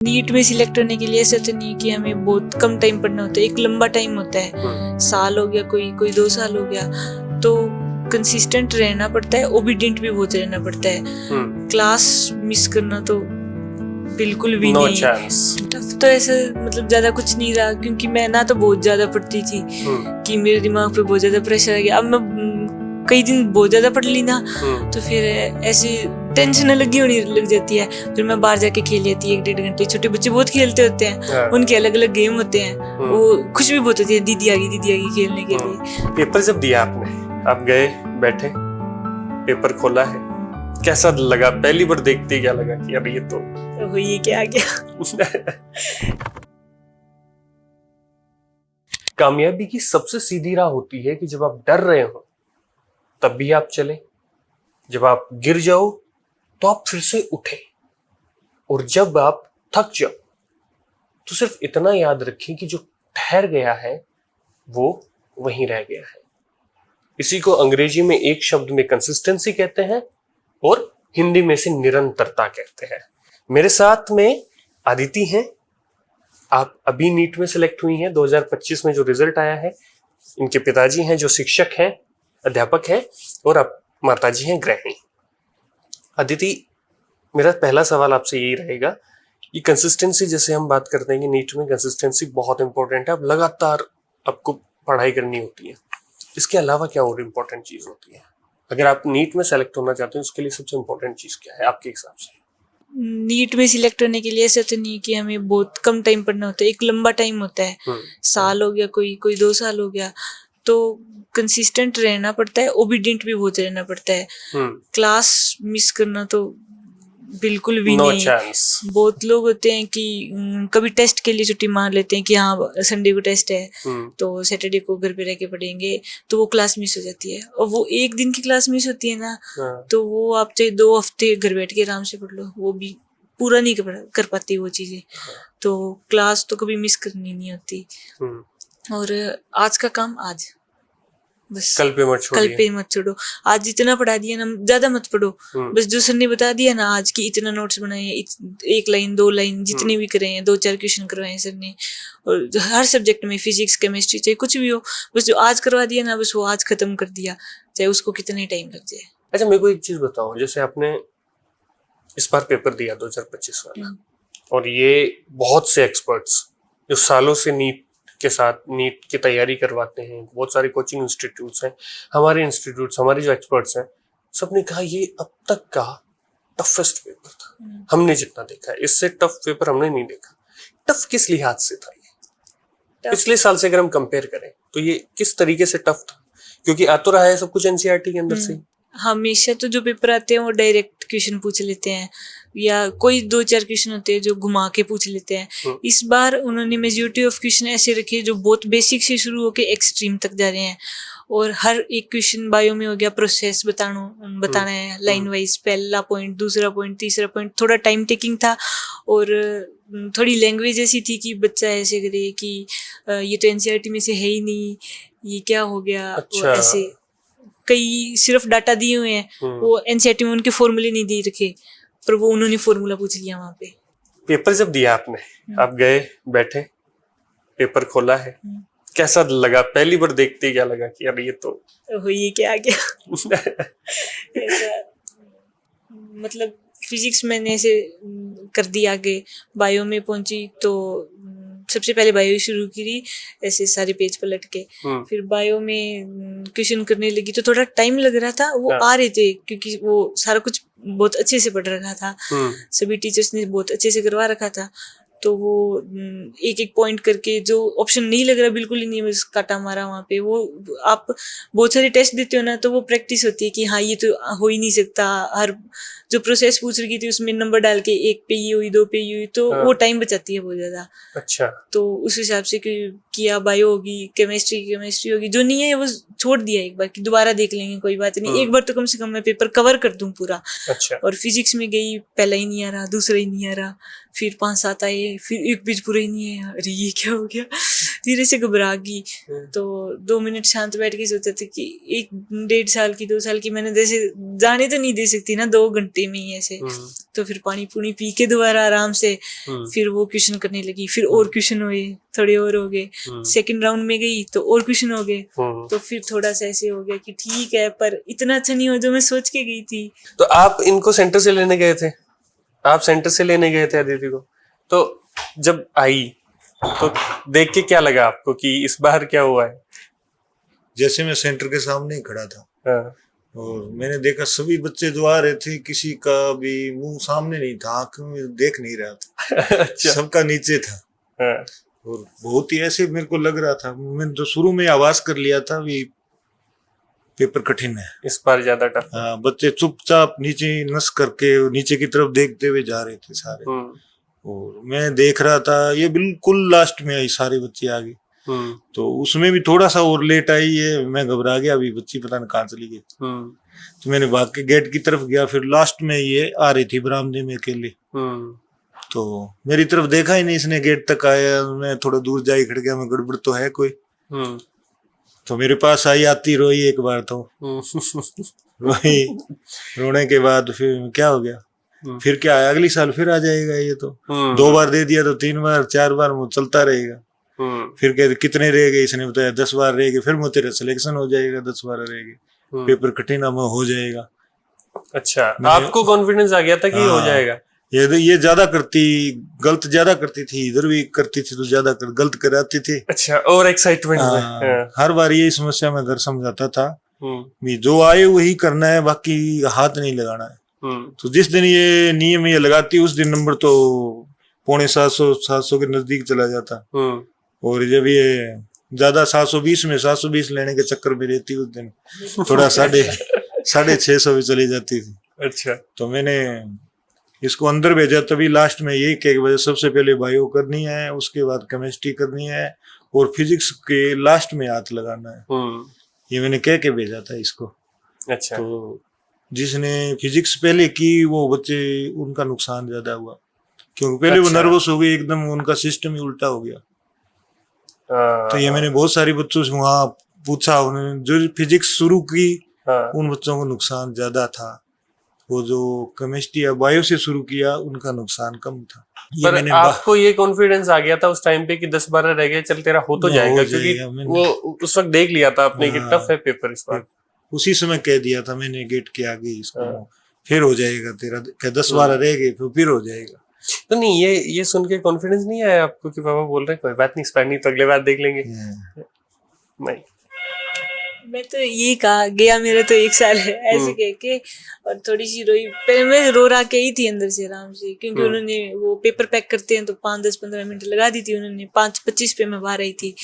NEET में select होने के लिए ऐसा तो नहीं कि हमें बहुत कम टाइम पढ़ना होता है, एक लंबा टाइम होता है। साल हो गया, कोई 2 साल हो गया, तो कंसिस्टेंट रहना पड़ता है, ओबीडियंट भी बहुत रहना पड़ता है। क्लास मिस करना तो बिल्कुल भी No नहीं। chance. टफ तो ऐसा मतलब ज्यादा कुछ नहीं रहा, क्योंकि मैं ना तो बहुत ज्यादा पढ़ती थी कि मेरे दिमाग पे बहुत ज्यादा प्रेशर आ गया। अब मैं कई दिन बहुत ज्यादा पढ़ ली ना, तो फिर ऐसे टेंशन अलग ही होने लग जाती है। फिर मैं बाहर जाके खेल लेती है 1-1.5 घंटे। छोटे बच्चे बहुत खेलते होते हैं, उनके अलग अलग गेम होते हैं, वो खुश भी बहुत होती है, दीदी आ गई खेलने के लिए। पेपर जब दिया आपने, आप गए, बैठे, पेपर खोला है, कैसा लगा? पहली बार देखते ही क्या लगा कि अब ये तो ये क्या आ गया। कामयाबी की सबसे सीधी राह होती है कि जब आप डर रहे हो तब भी आप चले, जब आप गिर जाओ तो आप फिर से उठे, और जब आप थक जाओ तो सिर्फ इतना याद रखें कि जो ठहर गया है वो वहीं रह गया है। इसी को अंग्रेजी में एक शब्द में कंसिस्टेंसी कहते हैं और हिंदी में से निरंतरता कहते हैं। मेरे साथ में आदिति हैं, आप अभी नीट में सिलेक्ट हुई हैं 2025 में जो रिजल्ट आया है। इनके पिताजी हैं जो शिक्षक हैं, अध्यापक हैं, और अब माताजी हैं गृहिणी। अदिति, मेरा पहला सवाल आपसे यही रहेगा, ये कंसिस्टेंसी, जैसे हम बात करते हैं कि नीट में कंसिस्टेंसी बहुत इंपॉर्टेंट है, अब लगातार आपको पढ़ाई करनी होती है, इसके अलावा क्या और इम्पोर्टेंट चीज होती है? अगर आप नीट में सेलेक्ट होना चाहते हैं उसके लिए सबसे इम्पोर्टेंट चीज क्या है आपके हिसाब से? नीट में सिलेक्ट होने के लिए ऐसा तो नहीं कि हमें बहुत कम टाइम पढ़ना होता है, एक लंबा टाइम होता है। साल हो गया, कोई 2 साल हो गया, तो कंसिस्टेंट रहना पड़ता है, ओबीडियंट भी बहुत रहना पड़ता है। क्लास मिस करना तो बिल्कुल भी No नहीं। chance. बहुत लोग होते हैं कि कभी टेस्ट के लिए छुट्टी मार लेते हैं कि हाँ संडे को टेस्ट है, तो सैटरडे को घर पे रह के पढ़ेंगे, तो वो क्लास मिस हो जाती है। और वो एक दिन की क्लास मिस होती है ना, तो वो आप चाहे 2 हफ्ते घर बैठ के आराम से पढ़ लो, वो भी पूरा नहीं कर पाती वो चीजें। तो क्लास तो कभी मिस करनी नहीं होती। और आज का काम आज, बस कल पे मत छोड़ो। आज जितना पढ़ा दिया ना, ज्यादा मत पढ़ो, बस जो सर ने बता दिया ना आज की इतना नोट्स बनाए हैं, 1 लाइन 2 लाइन जितने भी करे हैं, 2-4 क्वेश्चन करवाए हैं सर ने, और हर सब्जेक्ट में फिजिक्स केमिस्ट्री चाहे कुछ भी हो, बस जो आज करवा दिया ना, बस वो आज खत्म कर दिया, चाहे उसको कितने टाइम लग जाए। अच्छा, मेरे को एक चीज बताओ, जैसे आपने इस बार पेपर दिया 2025 वाला, और ये बहुत से एक्सपर्ट्स जो सालों से नीट के साथ नीट की तैयारी करवाते हैं, बहुत सारे कोचिंग इंस्टीट्यूट्स हैं, हमारे इंस्टीट्यूट्स, हमारे जो एक्सपर्ट्स हैं, सबने कहा ये अब तक का टफेस्ट पेपर था हमने जितना देखा है, इससे टफ पेपर हमने नहीं देखा। टफ किस लिहाज से था ये? पिछले साल से अगर हम कंपेयर करें तो ये किस तरीके से टफ था? क्योंकि आ तो रहा है सब कुछ एनसीईआरटी के अंदर से। हमेशा तो जो पेपर आते हैं वो डायरेक्ट क्वेश्चन पूछ लेते हैं, या कोई 2-4 क्वेश्चन होते हैं जो घुमा के पूछ लेते हैं। इस बार उन्होंने मेजॉरिटी ऑफ क्वेश्चन ऐसे रखे जो बहुत बेसिक से शुरू होके एक्सट्रीम तक जा रहे हैं, और हर एक क्वेश्चन बायो में हो गया प्रोसेस बताना है लाइन वाइज, पहला पॉइंट, दूसरा पॉइंट, तीसरा पॉइंट, थोड़ा टाइम टेकिंग था, और थोड़ी लैंग्वेज ऐसी थी कि बच्चा ऐसे करे कि ये तो एनसीईआरटी में से है ही नहीं, ये क्या हो गया। अच्छा। ऐसे कई सिर्फ डाटा दिए हुए हैं, वो एनसीईआरटी में उनके फॉर्मूले नहीं दे रखे, पर वो उन्होंने फॉर्मूला पूछ लिया वहां पे। पेपर जब दिया आपने, आप गए, बैठे, पेपर खोला है, कैसा लगा? पहली बार देखते ही क्या लगा कि अब ये तो ये क्या आ गया। ऐसा मतलब फिजिक्स मैंने ऐसे कर दिया, आगे बायो में पहुंची तो सबसे पहले बायो शुरू की, ऐसे सारे पेज पलट के, फिर बायो में क्वेश्चन करने लगी तो थोड़ा टाइम लग रहा था, वो आ रहे थे क्योंकि वो सारा कुछ बहुत अच्छे से पढ़ रखा था, सभी टीचर्स ने बहुत अच्छे से करवा रखा था, तो वो एक एक पॉइंट करके जो ऑप्शन नहीं लग रहा बिल्कुल ही नहीं, बस काटा मारा वहाँ पे। वो आप बहुत सारे टेस्ट देते हो ना, तो वो प्रैक्टिस होती है कि हाँ ये तो हो ही नहीं सकता, हर जो प्रोसेस पूछ रही थी उसमें नंबर डाल के 1 पे ये हुई, 2 पे ये हुई, तो वो टाइम बचाती है बहुत ज्यादा। अच्छा। तो उस हिसाब से किया, बायो होगी, केमिस्ट्री होगी, जो नहीं है वो छोड़ दिया एक बार कि दोबारा देख लेंगे, कोई बात नहीं, एक बार तो कम से कम मैं पेपर कवर कर दूं पूरा। अच्छा। और फिजिक्स में गई, पहला ही नहीं आ रहा, दूसरा ही नहीं आ रहा, फिर 5-7 आए, फिर एक पेज पूरा ही नहीं है, अरे ये क्या हो गया। धीरे से घबरा गई। तो 2 मिनट शांत बैठ के सोचा था कि 1-1.5 साल की 2 साल की मैंने जैसे जाने तो नहीं दे सकती ना 2 घंटे में ही ऐसे। तो फिर पानी पूनी पी के दोबारा आराम से फिर वो क्वेश्चन करने लगी। फिर और क्वेश्चन हुए, थोड़े और हो गए। सेकंड राउंड में गई तो और क्वेश्चन हो गए। तो फिर थोड़ा सा ऐसे हो गया कि ठीक है पर इतना अच्छा नहीं हो जो मैं सोच के गई थी। तो आप इनको सेंटर से लेने गए थे, आप सेंटर से लेने गए थे अदिति को, तो जब आई तो देख के क्या लगा आपको कि इस बार क्या हुआ है? जैसे मैं सेंटर के सामने ही खड़ा था हाँ, और मैंने देखा सभी बच्चे जो आ रहे थे किसी का भी मुंह सामने नहीं था, आंखों में देख नहीं रहा था। अच्छा। सबका नीचे था। हाँ, और बहुत ही ऐसे मेरे को लग रहा था, मैंने तो शुरू में आवाज कर लिया था भी पेपर कठिन है, इस बार ज्यादा टफ। हाँ, बच्चे चुपचाप नीचे नस करके नीचे की तरफ देखते हुए जा रहे थे सारे। और मैं देख रहा था ये बिल्कुल लास्ट में आई, सारे बच्चे आ गए। तो उसमें भी थोड़ा सा और लेट आई है, मैं घबरा गया, अभी बच्ची पता नहीं कहाँ चली गई। तो मैंने भाग के गेट की तरफ गया, फिर लास्ट में ये आ रही थी बरामदे में अकेले। तो मेरी तरफ देखा ही नहीं इसने, गेट तक आया, मैं थोड़ा दूर जाई खड़ गया, मैं गड़बड़ तो है कोई। तो मेरे पास आई, आती रोई एक बार, तो रोई, रोने के बाद फिर क्या हो गया, फिर क्या है अगली साल फिर आ जाएगा ये तो। 2 बार दे दिया तो 3 बार 4 बार वो चलता रहेगा। फिर कहते कितने रह गए, इसने बताया 10 बार रह गए। फिर वो तेरा सिलेक्शन हो जाएगा, 10 बार रह गए, पेपर कठिन हो जाएगा। अच्छा, आपको कॉन्फिडेंस आ गया था कि हो जाएगा? ये ज्यादा करती, गलत ज्यादा करती थी, इधर भी करती थी तो ज्यादा गलत कराती थी। अच्छा, और एक्साइटमेंट में हर बार यही समस्या मैं घर समझाता था, जो आए वही करना है, बाकी हाथ नहीं लगाना है। तो जिस दिन ये नियम ये लगाती उस दिन नंबर तो 650-700 के नजदीक चला जाता। और जब ये ज्यादा 720 में 720 लेने के चक्कर में रहती उस दिन थोड़ा 650 भी चली जाती थी। अच्छा, तो मैंने इसको अंदर भेजा, तभी लास्ट में यही कह के सबसे पहले बायो करनी है, उसके बाद केमिस्ट्री करनी है और फिजिक्स के लास्ट में हाथ लगाना है। ये मैंने कह के भेजा था इसको। अच्छा। तो जिसने फिजिक्स पहले की वो बच्चे, उनका नुकसान ज्यादा हुआ, क्योंकि पहले वो नर्वस हो गए एकदम, उनका सिस्टम ही उल्टा हो गया। तो ये मैंने बहुत सारे बच्चों से वहाँ पूछा, उन्होंने जो फिजिक्स शुरू की उन बच्चों को नुकसान ज्यादा था, वो जो केमिस्ट्री या बायो से शुरू किया उनका नुकसान कम था। पर आपको ये कॉन्फिडेंस आ गया था उस टाइम पे कि 10-12 रह गए, चल तेरा हो तो जाएगा, क्योंकि वो उस वक्त देख लिया था आपने कि टफ है पेपर इस बार। उसी समय कह दिया था मैंने गेट के आगे इसको, फिर हो जाएगा तेरा, 10-12 रह गए फिर हो जाएगा। तो नहीं, ये सुन के कॉन्फिडेंस नहीं आया आपको कि पापा बोल रहे हैं कोई बात नहीं, इस बार नहीं तो अगले बार देख लेंगे? नहीं, मैं तो ये कहा गया, मेरा तो 1 साल है ऐसे कह के, और थोड़ी सी रोई। पहले मैं रो रहा के ही थी अंदर से आराम से, क्योंकि उन्होंने वो पेपर पैक करते हैं तो 5-10-15 मिनट लगा दी थी उन्होंने। 5:25 पे मैं बाहर आई थी।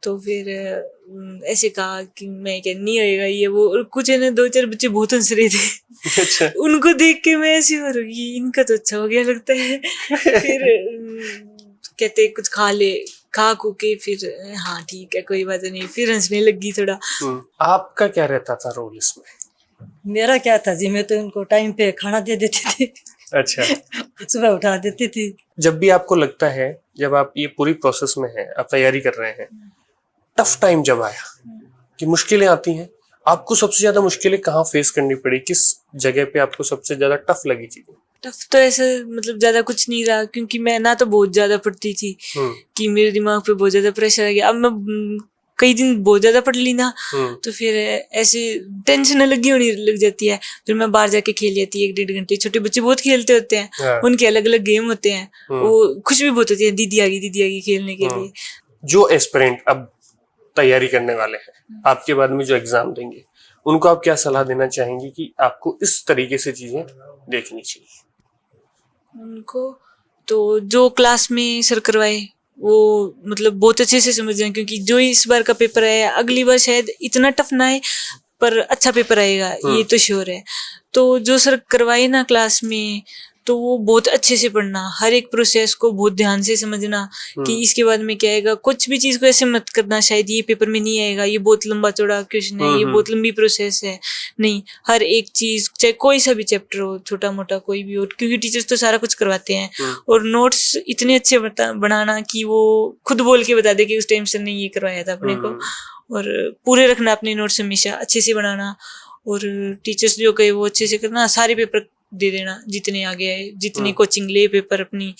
तो फिर ऐसे कहा कि मैं क्या नहीं होएगा ये वो, और कुछ है ना 2-4 बच्चे बहुत हंस रहे थे। अच्छा। उनको देख के मैं ऐसे हो रही, इनका तो अच्छा हो गया लगता है। फिर कहते कुछ खा के फिर हाँ ठीक है कोई बात नहीं, फिर हंसने लगी थोड़ा। आपका क्या रहता था रोल इसमें? मेरा क्या था जी, मैं तो उनको टाइम पे खाना दे देती थी। अच्छा। सुबह उठा देती थी। जब भी आपको लगता है, जब आप ये पूरी प्रोसेस में हैं, आप तैयारी कर रहे हैं, टफ टाइम जब आया कि मुश्किलें आती हैं, आपको सबसे ज्यादा मुश्किलें कहाँ फेस करनी पड़ी, किस जगह पे आपको सबसे ज्यादा टफ लगी चीजें? टफ तो ऐसा मतलब ज्यादा कुछ नहीं रहा, क्योंकि मैं ना तो बहुत ज्यादा पढ़ती थी कि मेरे दिमाग पे बहुत ज्यादा प्रेशर आ गया। अब मैं कई दिन बहुत ज्यादा पढ़ ली ना, तो फिर ऐसे टेंशन लगी होने लग जाती है। फिर मैं बाहर जाके खेल लेती 1-1.5 घंटे। छोटे बच्चे बहुत खेलते होते हैं, उनके अलग अलग गेम होते हैं, वो खुश भी बहुत होती है, दीदी आ गई खेलने के लिए। जो एस्पिरेंट अब तैयारी करने वाले हैं, आपके बाद में जो एग्जाम देंगे, उनको आप क्या सलाह देना चाहेंगे कि आपको इस तरीके से चीजें देखनी चाहिए? उनको तो जो क्लास में सर करवाए वो मतलब बहुत अच्छे से समझ जाए, क्योंकि जो इस बार का पेपर है अगली बार शायद इतना टफ ना आए, पर अच्छा पेपर आएगा ये तो श्योर है। तो जो सर करवाए ना क्लास में, तो वो बहुत अच्छे से पढ़ना, हर एक प्रोसेस को बहुत ध्यान से समझना कि इसके बाद में क्या आएगा। कुछ भी चीज को ऐसे मत करना शायद ये पेपर में नहीं आएगा, ये बहुत लंबा चौड़ा क्वेश्चन है, ये बहुत लंबी प्रोसेस है। नहीं, हर एक चीज चाहे कोई सा भी चैप्टर हो, छोटा मोटा कोई भी हो, क्योंकि टीचर्स तो सारा कुछ करवाते हैं। और नोट्स इतने अच्छे बनाना कि वो खुद बोल के बता दे कि उस टाइम सर ने ये करवाया था अपने को। और पूरे रखना अपने नोट्स, हमेशा अच्छे से बनाना। और टीचर्स जो कहे वो अच्छे से करना, सारे पेपर दे देना, जितने आगे आए, जितनी कोचिंग ले पेपर अपनी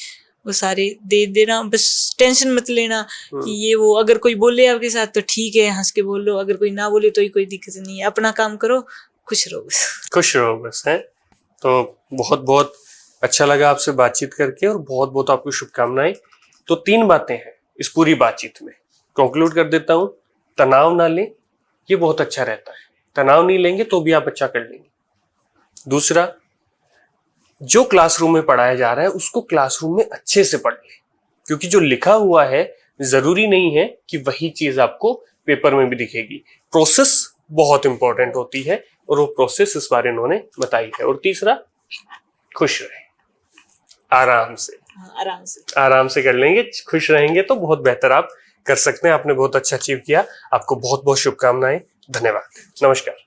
वो सारे दे देना। बस टेंशन मत लेना कि ये वो, अगर कोई बोले आपके साथ तो ठीक है, हंस के बोल लो, अगर कोई ना बोले तो ही कोई दिक्कत नहीं है, अपना काम करो, खुश रहो बस। खुश रहो बस, है। तो बहुत बहुत अच्छा लगा आपसे बातचीत करके और बहुत बहुत आपको शुभकामनाएं। तो 3 बातें हैं इस पूरी बातचीत में, कंक्लूड कर देता हूं। तनाव ना लें, ये बहुत अच्छा रहता है। तनाव नहीं लेंगे तो भी आप अच्छा कर लेंगे। दूसरा, जो क्लासरूम में पढ़ाया जा रहा है उसको क्लासरूम में अच्छे से पढ़ लें, क्योंकि जो लिखा हुआ है जरूरी नहीं है कि वही चीज आपको पेपर में भी दिखेगी। प्रोसेस बहुत इंपॉर्टेंट होती है और वो प्रोसेस इस बार इन्होंने बताई है। और तीसरा, खुश रहे, आराम से आराम से कर लेंगे। खुश रहेंगे तो बहुत बेहतर आप कर सकते हैं। आपने बहुत अच्छा अचीव किया, आपको बहुत बहुत शुभकामनाएं। धन्यवाद, नमस्कार।